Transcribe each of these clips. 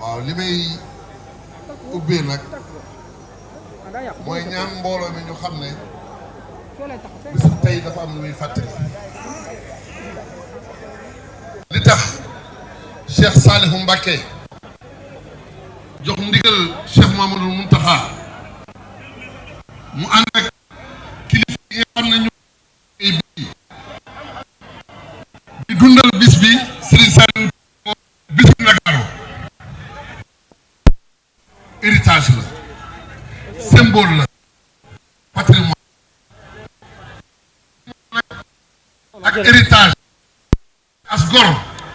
waaw li may ubbee nag mooy ñaan mbooloo mi ñu xam ne bisu tey dafa am lu muy fàttali. li tax Cheikh Salihu Mbacké jox ndigal Cheikh Mamadou Mountakha mu ànd ak kilifa yi nga xam ne ñu di dundal bis bi Serigne Saliou bis bi Ndakaaru héritage la symbole la patrimoine ak héritage as gor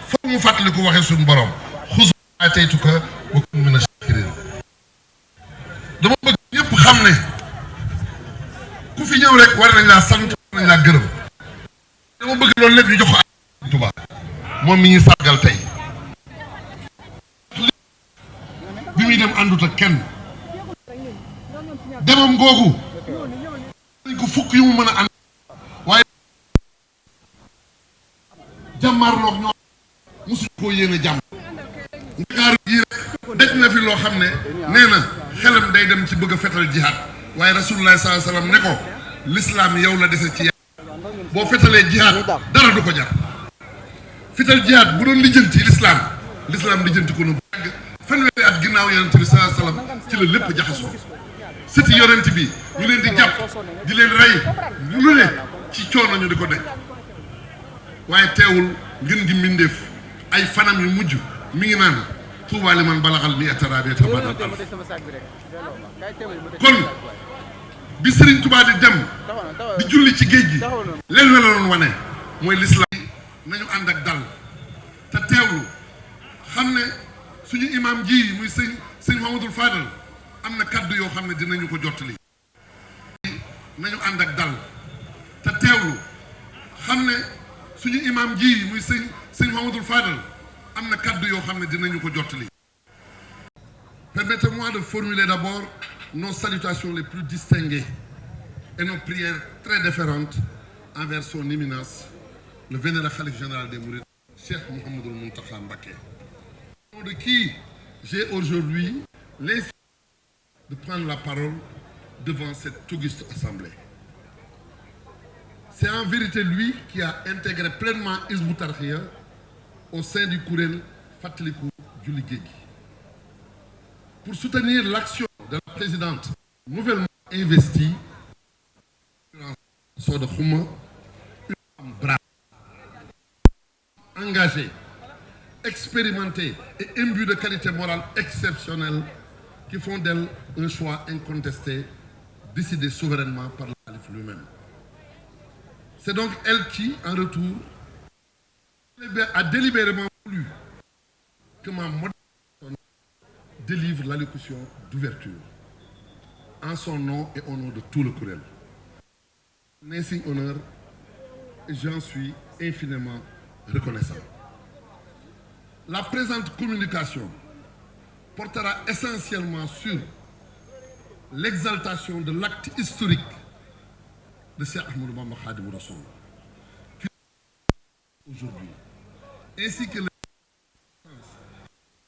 foog mu fàttali ko waxee suñu borom xus maa teytu ko wa kun mina shakirin. dama bëgg ñëpp xam ne ku fi ñëw rek war nañ laa sant war nañ laa gërëm. dama bëgg loolu lépp ñu jox ko Tuubaa moom mi ñuy sargal tey bi muy dem àndut ak kenn demam googu dañ ko fukk yu mu mën a ànd waaye jàmmaarloog ñoo mosuñ koo yéene jàmm. Ndakaaru yi rek daj na fi loo xam ne nee na xelam day dem ci bëgg a fetal jihaad waaye rasulullah sallallahu alayhi wasallam ne ko l'islam yow la dese ci yàlla boo fetalee jihaad dara du ko jar. fital jihaad bu doon lijjanti l'islam lijjanti ko na bu yàgg fanweeri at ginnaaw yonent bi sallallahu alayhi wasallam ci la lépp jaxasoo sëti yonent bi ñu leen di jàpp di leen rey lu ne ci coono ñu di ko daj waaye teewul ngën gi mbindeef ay fanam yu mujj mi ngi naan tuubaa liman balaxal mi atarabi tabadal alf. kon bi Serigne Touba di dem di julli ci géej gi leen la doon wane mooy l'islam. nañu ànd ak dal te teewlu xam ne suñu imam ji muy sëñ Mamadou Fadal am na kaddu yoo xam ne dinañu ko jottali. nañu ànd ak dal te teewlu xam ne suñu imam ji muy sëñ Mamadou Fadal am na kaddu yoo xam ne dinañu ko jottali. Permettez-moi de formuler d'abord nos salutations les plus distinguées et nos prières très déférentes envers son éminence le vénérable khalife général des Mourides, Cheikh Mouhamadoul Mountakha Mbacké, au nom de qui j'ai aujourd'hui l'insigne de prendre la parole devant cette auguste assemblée. C'est en vérité lui qui a intégré pleinement Hizbut Tarqiyyah au sein du kuréel Fàttaliku Julli Géej gi pour soutenir l'action de la présidente nouvellement investie, Soda Khouma, une femme brave, engagée, expérimentée et imbue de qualités morales exceptionnelles qui font d'elle un choix incontesté, décidé souverainement par le calife lui-même. C'est donc elle qui, en retour, a délibérément voulu que ma modeste délivre l'allocution d'ouverture en son nom et au nom de tout le kuréel. Un insigne honneur et j'en suis infiniment reconnaissant. La présente communication portera essentiellement sur l'exaltation de l'acte historique de Cheikh Ahmadou Bamba Khadimou Rassoul qui aujourd'hui, ainsi que le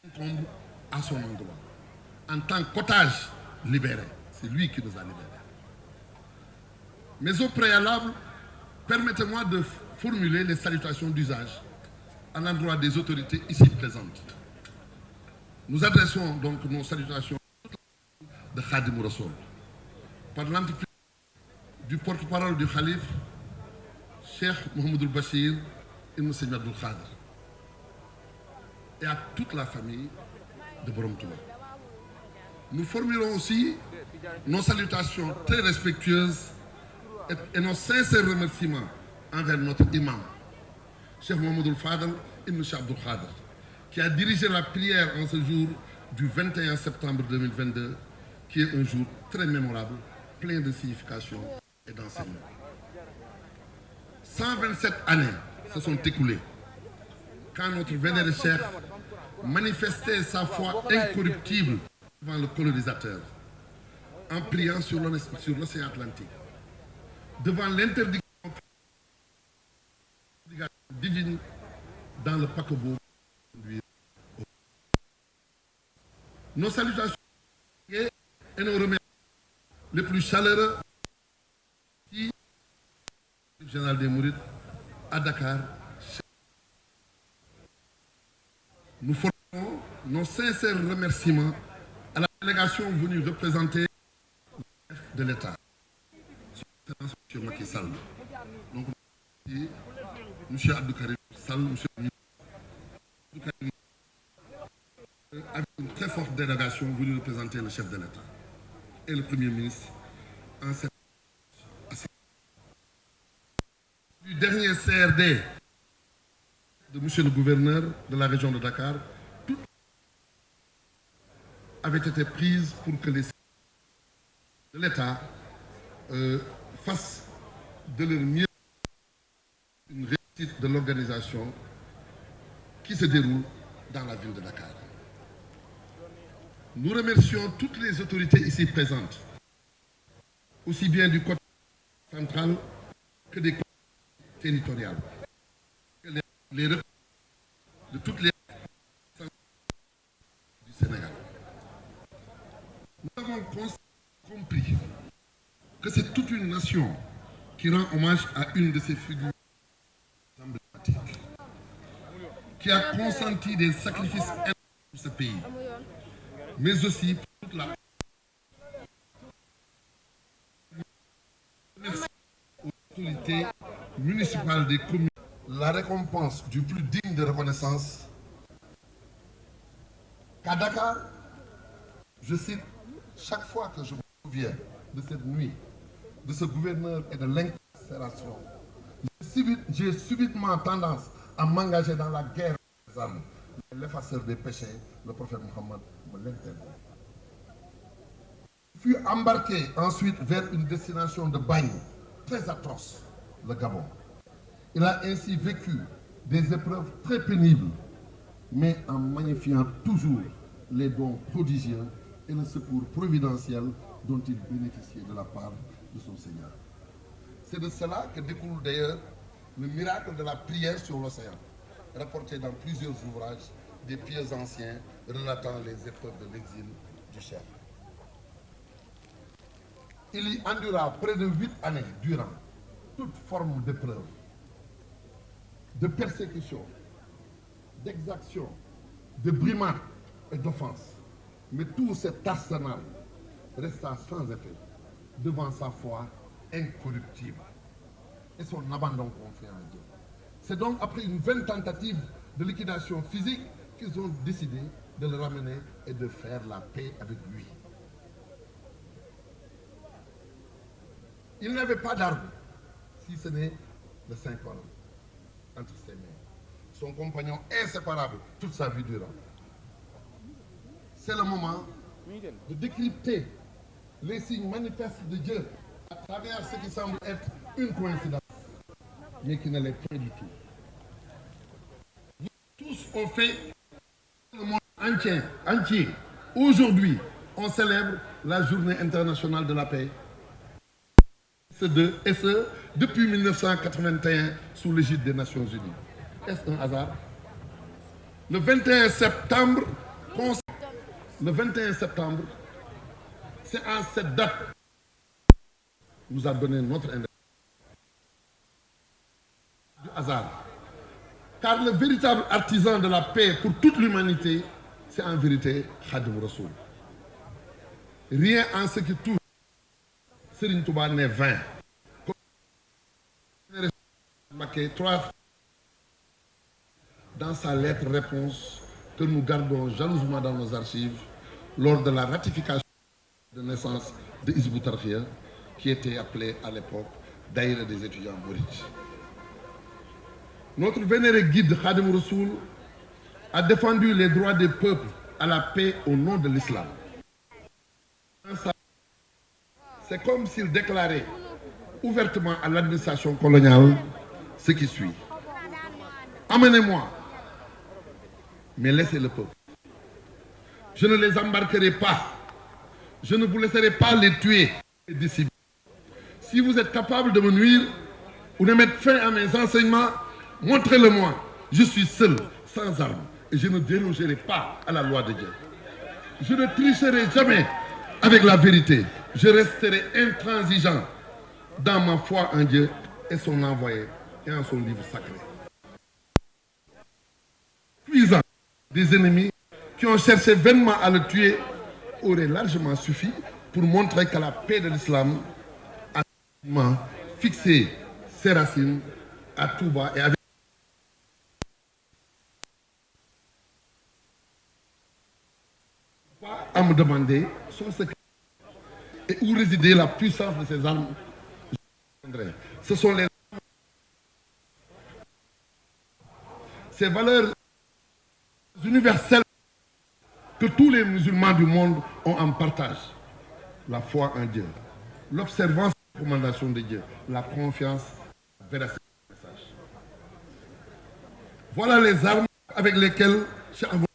incombe à son endroit en tant qu'otage libéré. C'est lui qui nous a libérés. Mais au préalable, permettez-moi de formuler les salutations d'usage à l'endroit des autorités ici présentes. Nous adressons donc nos salutations de Khadimou Rassoul par l'entreprise du porte-parole du Khalife, Cheikh Mouhamadoul Bachir Ibn Seydi Abdoul Khadr, et à toute la famille de Borom Touba. Nous formulons aussi nos salutations très respectueuses et nos sincères remerciements envers notre imam, Cheikh Mouhamadoul Fadal Ibn Cheikh Abdoul Khadr, qui a dirigé la prière en ce jour du 21 septembre 2022, qui est un jour très mémorable, plein de signification et d'enseignement. 127 années se sont écoulées quand notre vénéré Cheikh manifestait sa foi incorruptible devant le colonisateur, en priant sur l'océan Atlantique, devant l'interdiction divine dans le paquebot. Nos salutations et nos remerciements les plus chaleureux du général des Mourides à Dakar. Nous formons nos sincères remerciements à la délégation venue représenter le chef de l'État, M. Macky Sall. Donc, M. Abdou Karim Sall, M. Abdou Karim, avec une très forte délégation venue représenter le chef de l'État et le Premier ministre en cette du dernier CRD de M. le gouverneur de la région de Dakar, toutes avaient été prises pour que les de l'État fassent de leur mieux une réussite de l'organisation qui se déroule dans la ville de Dakar. Nous remercions toutes les autorités ici présentes, aussi bien du côté central que des côtés territoriales, les de toutes les du Sénégal. Nous avons compris que c'est toute une nation qui rend hommage à une de ces figures emblématiques, qui a consenti des sacrifices énormes pour ce pays, mais aussi pour toute la merci aux autorités municipales des communes. La récompense du plus digne de reconnaissance qu'à Dakar, je cite, chaque fois que je me souviens de cette nuit, de ce gouverneur et de l'incarcération, j'ai subitement tendance à m'engager dans la guerre des armes. L'effaceur des péchés, le prophète Mohammed me l'interdit. Je fus embarqué ensuite vers une destination de bagne très atroce, le Gabon. Il a ainsi vécu des épreuves très pénibles, mais en magnifiant toujours les dons prodigieux et le secours providentiel dont il bénéficiait de la part de son Seigneur. C'est de cela que découle d'ailleurs le miracle de la prière sur l'océan, rapporté dans plusieurs ouvrages des pieux anciens relatant les épreuves de l'exil du chef. Il y endura près de 8 années durant toute forme d'épreuve, de persécution, d'exaction, de brimades et d'offenses. Mais tout cet arsenal resta sans effet devant sa foi incorruptible et son abandon confiant à Dieu. C'est donc après une vaine tentative de liquidation physique qu'ils ont décidé de le ramener et de faire la paix avec lui. Il n'avait pas d'arme, si ce n'est le Saint-Coran entre ses mains, son compagnon inséparable toute sa vie durant. C'est le moment de décrypter les signes manifestes de Dieu à travers ce qui semble être une coïncidence, mais qui ne l'est pas du tout. Nous tous on fait le monde entier. Aujourd'hui, on célèbre la Journée internationale de la paix. Et ce, depuis 1981, sous l'égide des Nations Unies. Est-ce un hasard? Le 21 septembre, c'est à cette date que nous a donné notre indépendance. Du hasard. Car le véritable artisan de la paix pour toute l'humanité, c'est en vérité Khadim Rassoul. Rien en ce qui touche Serigne Touba n'est vain. Dans sa lettre-réponse que nous gardons jalousement dans nos archives lors de la ratification de naissance de Hizb ut-Tarqiyyah, qui était appelé à l'époque Daïra des étudiants mourides. Notre vénéré guide Khadim Rassoul a défendu les droits des peuples à la paix au nom de l'islam. C'est comme s'il déclarait ouvertement à l'administration coloniale ce qui suit. Amenez-moi, mais laissez le peuple. Je ne les embarquerai pas. Je ne vous laisserai pas les tuer et dissimuler. Si vous êtes capable de me nuire ou de mettre fin à mes enseignements, montrez-le-moi. Je suis seul, sans armes, et je ne dérogerai pas à la loi de Dieu. Je ne tricherai jamais avec la vérité. Je resterai intransigeant dans ma foi en Dieu et son envoyé et en son livre sacré. Puissant des ennemis qui ont cherché vainement à le tuer aurait largement suffi pour montrer que la paix de l'islam a fixé ses racines à Touba et avec à me demander son secret et où résidait la puissance de ces armes. Ce sont ces valeurs universelles que tous les musulmans du monde ont en partage. La foi en Dieu, l'observance des recommandations de Dieu, la confiance, la véracité du message. Voilà les armes avec lesquelles Cheikh Ahmadou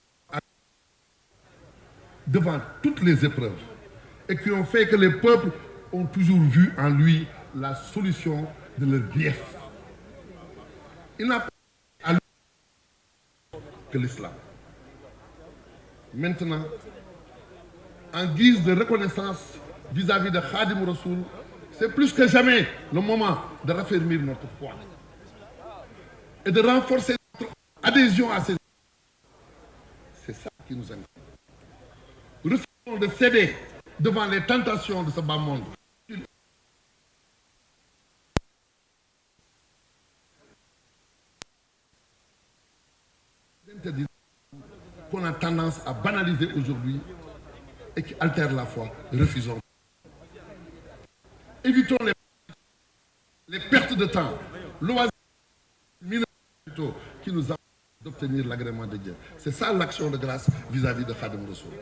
devant toutes les épreuves et qui ont fait que les peuples ont toujours vu en lui la solution de leurs griefs. Il n'a pas à lui que l'islam. Maintenant, en guise de reconnaissance vis-à-vis de Khadim Rassoul, c'est plus que jamais le moment de raffermir notre foi et de renforcer notre adhésion à ces... C'est ça qui nous intéresse. Refusons de céder devant les tentations de ce bas monde. Qu'on a tendance à banaliser aujourd'hui et qui altèrent la foi, refusons. Évitons les pertes de temps, l'oisiveté qui nous a d'obtenir l'agrément de Dieu. C'est ça l'action de grâce vis-à-vis de Khadim Rassoul.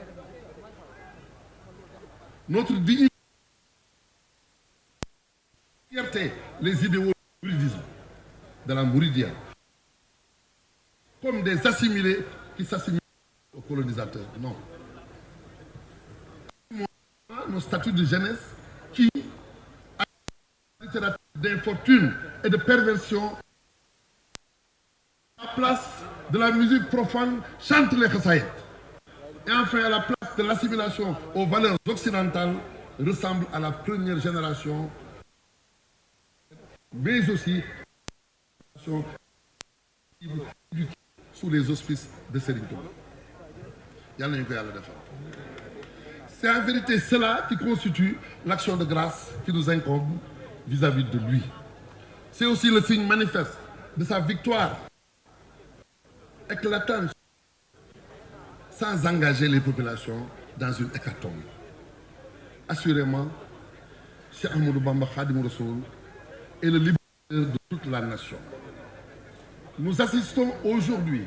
Notre dignité, fierté, les idéaux du mouridisme, de la Mouridia, comme des assimilés qui s'assimilent aux colonisateurs. Non. Nos statuts de jeunesse qui, à la littérature d'infortune et de perversion, à la place de la musique profane, chante les khasaïd. Et enfin, à la place de l'assimilation aux valeurs occidentales, ressemble à la première génération, mais aussi sous les auspices de Serigne Touba. Yàlla nañu ko Yàlla defal. C'est en vérité cela qui constitue l'action de grâce qui nous incombe vis-à-vis de lui. C'est aussi le signe manifeste de sa victoire éclatante sans engager les populations dans une hécatombe. Assurément, Cheikh Ahmadou Bamba Khadim Rassoul est le libérateur de toute la nation. Nous assistons aujourd'hui